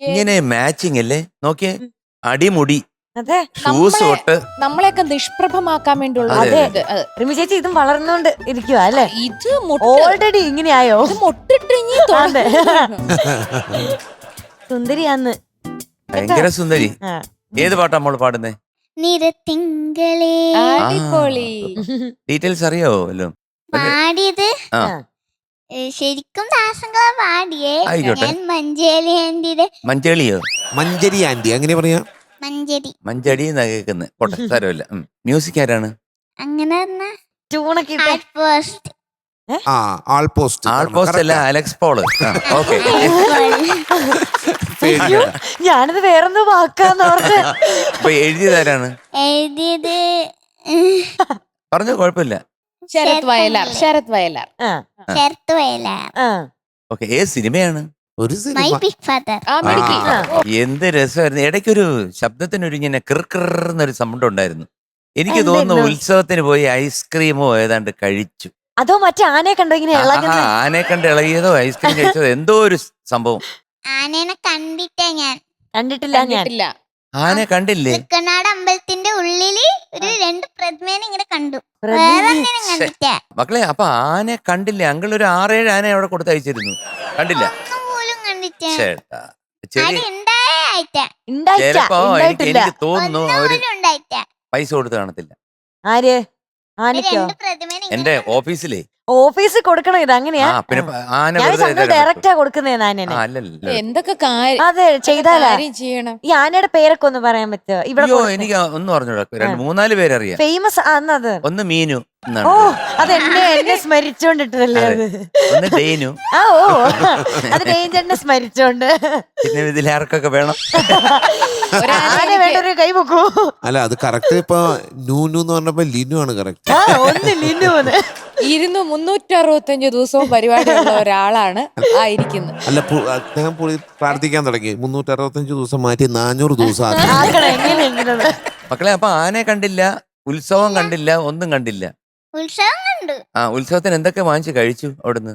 ഇങ്ങനെ മാച്ചിങ് അല്ലേ നോക്കിയേ, അടിമുടി, അതെ, ഷൂസ് തൊട്ട്. നമ്മളെയൊക്കെ നിഷ്പ്രഭമാക്കാൻ വേണ്ടിയുള്ള അതെ, ഇത്. റിമി ചേച്ചി ഇതും വളർന്നോണ്ട് ഇരിക്കുവാ അല്ലേ? ഇത് ഓൾറെഡി ഇങ്ങനെയായോ? മൊട്ടിട്ട് ഇനി അതെ. സുന്ദരിയാന്ന്. ഭയങ്കര സുന്ദരി. ആ. ഏത് പാട്ടാ മോള് പാടുന്നേ? നിറത്തിങ്കളേ അടിപൊളി. ഡീറ്റെയിൽസ് അറിയാവോ വല്ലോ? പാടിയത് ആ. ശരിക്കും ദാസങ്ങളാ പാടിയേ. ആയിക്കോട്ടെ. ഞാൻ മഞ്ചേരി ആന്റിയുടെ മഞ്ചേളിയോ? മഞ്ചരി ആന്റി അങ്ങനെ പറയാ. മഞ്ചേരി മഞ്ചടി എന്നാ കേൾക്കുന്നത്. പോട്ടെ, സാരമില്ല. മ്യൂസിക് ആരാണ്? അങ്ങനെ ട്യൂണൊക്കെ ഇട്ട്. പോസ്റ്റ് ആ ആൾപോസ്റ്റ്. ആൾപോസ്റ്റ് അല്ല, അലക്സ് പോള്. ഓക്കെ. അയ്യോ, ഞാനിത് വേറെന്തോ വാക്കാന്നോർത്ത്. അപ്പൊ എഴുതിയതാരാണ്? എഴുതിയത് പറഞ്ഞു, കുഴപ്പമില്ല. ശരത് വയലാർ. ശരത് വയലാർ. ആ, ചേർത്ത് വയല ആ. ഓക്കെ, ഏത് സിനിമയാണ്? ഒരു മൈ സിനിമ. Big father. ആ മിടുക്കി. ആ. എന്ത് രസമായിരുന്നു. ഇടയ്ക്കൊരു ശബ്ദത്തിനൊരു ഇങ്ങനെ കിർന്നൊരു സൗണ്ട് ഉണ്ടായിരുന്നു. എനിക്ക് തോന്നുന്നു എന്തായിരുന്നു? ഉത്സവത്തിന് പോയി ഐസ്ക്രീമോ ഏതാണ്ട് കഴിച്ചു. അതോ മറ്റേ ആനയെ കണ്ടോ ഇങ്ങനെ ഇളകുന്ന? ആനെ കണ്ട് ഇളകിയതോ ഐസ്ക്രീം കഴിച്ചതോ എന്തോ ഒരു സംഭവം. ആനേനെ കണ്ടിട്ടാ ഞാൻ. കണ്ടിട്ടില്ല ഞാൻ. കണ്ടിട്ടില്ല. ആനെ കണ്ടില്ലേ? തൃക്കണ്ണാട് അമ്പലത്തിന്റെ ഉള്ളില് ഒരു 2 പ്രതിമേനെ ഇങ്ങനെ കണ്ടു. പ്രതിമ? വേറെ ഒന്നിനും കണ്ടിട്ടാ. മക്കളെ, അപ്പൊ ആനെ കണ്ടില്ലേ? അങ്കിൾ ഒരു 6-7 ആന അവിടെ കൊടുത്തയച്ചിരുന്നു, കണ്ടില്ല? ഒന്നും പോലും കണ്ടിട്ടാ. ചേട്ടാ, ചെറിയ അത് ഉണ്ടായിട്ടാ. ചിലപ്പോ ഉണ്ടായിട്ടില്ല. എനിക്ക് തോന്നുന്നു അവര് ഒന്നും ഉണ്ടായിട്ടാ. പൈസ കൊടുത്ത് കാണത്തില്ല. ആര്? ആനയ്ക്കോ? 2 പ്രതിമേനെ എന്റെ ഓഫീസിലേ ഓഫീസിൽ കൊടുക്കണം ഇത് അങ്ങനെയാ? പിന്നെ ആന ഞാൻ വെറുതെ ഞങ്ങൾ ഡയറക്റ്റാ കൊടുക്കുന്നേ ആനനെ. അല്ലല്ലോ. എന്തൊക്കെ കാര്യം അതെ, ചെയ്താലാ. ചെയ്യണം. ഈ ആനയുടെ പേരൊക്കെ ഒന്ന് പറയാൻ പറ്റുമോ? ഇവിടെ അയ്യോ, എനിക്ക് ഒന്നും അറിഞ്ഞൂടാ. 2-3-4 പേരറിയാം. ഫേമസ് ആന്നത്. ഒന്ന് മീനു എന്നാണ്. ഓ, അത് എന്നെ സ്മരിച്ചോണ്ടിട്ടല്ലേ അത്? ഒന്ന് ഡേനു. ആ, ഓ, അത് ഡേഞ്ചറിനെ സ്മരിച്ചോണ്ട്. പിന്നെ ഇതിലാർക്കൊക്കെ വേണം? ആന വേണ്ട, ഒരു കൈ പൊക്കൂ. അല്ല അത് കറക്റ്റ്. ഇപ്പൊ നൂനു എന്ന് പറഞ്ഞപ്പോ ലിനു ആണ് കറക്റ്റ്. ആ, ഒന്ന് ലിന്നുന്ന്. 365 ദിവസവും പരിപാടിയുള്ള ഒരാളാണ് ആയിരിക്കുന്നത്. അല്ല അദ്ദേഹം പ്രാർത്ഥിക്കാൻ തുടങ്ങി. 365 ദിവസം മാറ്റി 400 ദിവസം ആക്കി. ആക്കണം, എങ്ങനെ? മക്കളെ, അപ്പൊ ആനയെ കണ്ടില്ല, ഉത്സവം കണ്ടില്ല, ഒന്നും കണ്ടില്ല. ഉത്സവം കണ്ടു. ഉത്സവത്തിന് എന്തൊക്കെ വാങ്ങിച്ചു കഴിച്ചു അവിടുന്ന്?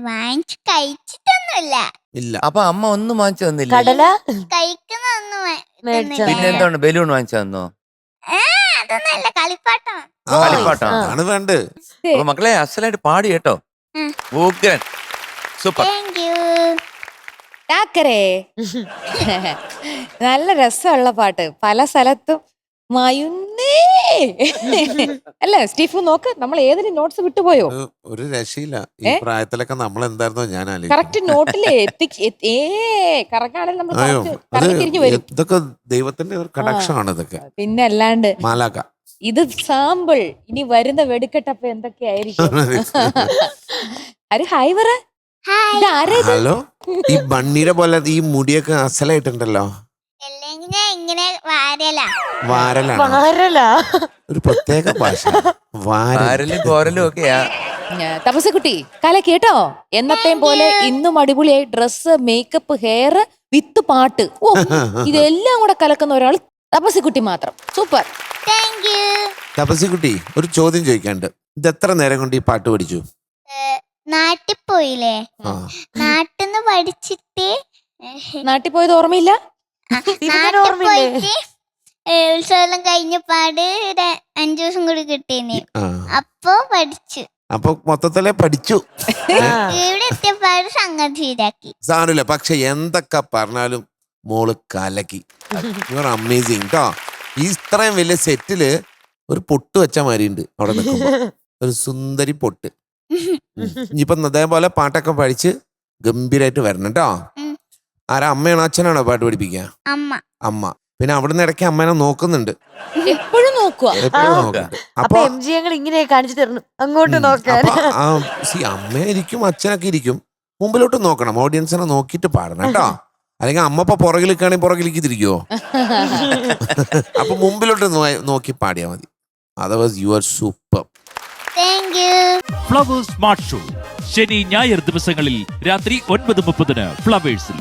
വാങ്ങിച്ചു കഴിച്ചിട്ടൊന്നുമില്ല. ഇല്ല. അപ്പൊ അമ്മ ഒന്നും വാങ്ങിച്ചു തന്നില്ല? കടല കഴിക്കുന്നൊന്നും മേടിച്ചതാ. പിന്നെ എന്താണ്, ബലൂൺ വാങ്ങിച്ചു തന്നോ? അതൊന്നല്ല, കളിപ്പാട്ടം. ആ, കളിപ്പാട്ടം. അതാണ് വേണ്ടത്. അപ്പൊ മക്കളെ, അസലായിട്ട് പാടി കേട്ടോ. ഉഗ്രൻ, സൂപ്പർ. Thank you. ടാക്കരേ. നല്ല രസമുള്ള പാട്ട്. പല സ്ഥലത്തും മയുന്നേ അല്ലേ സ്റ്റീഫു? നോക്ക്, നമ്മൾ ഏതിന് നോട്ട്സ് വിട്ടുപോയോ? ഒരു രക്ഷയില്ല. ഈ പ്രായത്തിലൊക്കെ നമ്മൾ എന്തായിരുന്നോ ഞാൻ ആലോചിക്കും. കറക്റ്റ് നോട്ടില് കറക്റ്റാണെങ്കിൽ നമ്മൾ അയ്യോ, അത് കറങ്ങി തിരിഞ്ഞു വരും. ഇതൊക്കെ ദൈവത്തിന്റെ ഒരു കടാക്ഷമാണ് ഇതൊക്കെ. പിന്നെ അല്ലാണ്ട് മാലാക. ഇത് സാമ്പിൾ. ഇനി വരുന്ന വെടിക്കെട്ടപ്പ എന്തൊക്കെയായിരിക്കും? ഹായ് പറ. ഇത് ആരാ ഇത്? ഹലോ. ഈ ബണ്ണിയുടെ പോലെ ഈ മുടിയൊക്കെ അസലായിട്ടുണ്ടല്ലോ. അല്ലെങ്കിൽ ഞാൻ ഇങ്ങനെ വാരല. വാരലാണ് വാരലാ? ഒരു പ്രത്യേക ഭാഷ. ആരലും കോരലും ഒക്കെയാ. തപസ്സുകുട്ടി കല കേട്ടോ. എന്നത്തെയും പോലെ ഇന്നും അടിപൊളിയായി ഡ്രസ്സ്, മേക്കപ്പ്, ഹെയർ വിത്ത് പാട്ട്. ഓ, ഇതെല്ലാം കൂടെ കലക്കുന്ന ഒരാൾ തപസ്സുകുട്ടി മാത്രം. സൂപ്പർ. Thank you. തപസ്സിക്കുട്ടി, ഒരു ചോദ്യം ചോദിക്കാണ്ട്. ഇത് എത്ര നേരം കൊണ്ട് ഈ പാട്ട് പഠിച്ചു? നാട്ടിൽ പോയില്ലേ? ആ. നാട്ടിന്ന് പഠിച്ചിട്ട് നാട്ടിൽ പോയത് ഓർമ്മയില്ല? നാട്ടിൽ പോയിട്ട് ഉത്സവം കഴിഞ്ഞ പാട് 5 ദിവസം കൂടി കിട്ടീനി. ആ. അപ്പൊ പഠിച്ചു. അപ്പൊ മൊത്തത്തിലെ പഠിച്ചു. ഇവിടെ എത്തിയപ്പാട് സംഗതി ശരിയാക്കി. സാരമില്ല. പക്ഷെ എന്തൊക്കെ പറഞ്ഞാലും മോള് കലക്കി. യു ആർ അമേസിങ് കേട്ടോ. ഈ ഇത്രയും വലിയ സെറ്റില് ഒരു പൊട്ട് വെച്ച മാതിരി ഉണ്ട് അവിടെ നിൽക്കുമ്പോ. ഒരു സുന്ദരി പൊട്ട്. ഇനിയിപ്പൊ അതേപോലെ പാട്ടൊക്കെ പഠിച്ച് ഗംഭീരായിട്ട് വരണം കേട്ടോ. ആരാ, അമ്മയാണോ അച്ഛനാണോ പാട്ട് പഠിപ്പിക്കുക? അമ്മ. അമ്മ. പിന്നെ അവിടുന്ന് ഇടയ്ക്ക് അമ്മേനെ നോക്കുന്നുണ്ട്. എപ്പോഴും നോക്കുക. എപ്പോഴും നോക്കുന്നുണ്ട്. അപ്പൊ എം ജി ഞങ്ങൾ ഇങ്ങനെ കാണിച്ചു തരണം, അങ്ങോട്ട് നോക്കാൻ. അമ്മ ഇരിക്കും, അച്ഛനൊക്കെ ഇരിക്കും. മുമ്പിലോട്ട് നോക്കണം, ഓഡിയൻസിനെ നോക്കിയിട്ട് പാടണം കേട്ടോ. അല്ലെങ്കിൽ അമ്മ ഇപ്പൊ പുറകിലേക്കാണെങ്കിൽ പുറകിലേക്ക് തിരിക്കുവോ? അപ്പൊ മുമ്പിലോട്ട് നോക്കി പാടിയാ മതി. Otherwise you are super. Thank you. Flowers smart show ശനി ഞായർ ദിവസങ്ങളിൽ രാത്രി 9:30 ഫ്ലവേഴ്സിൽ.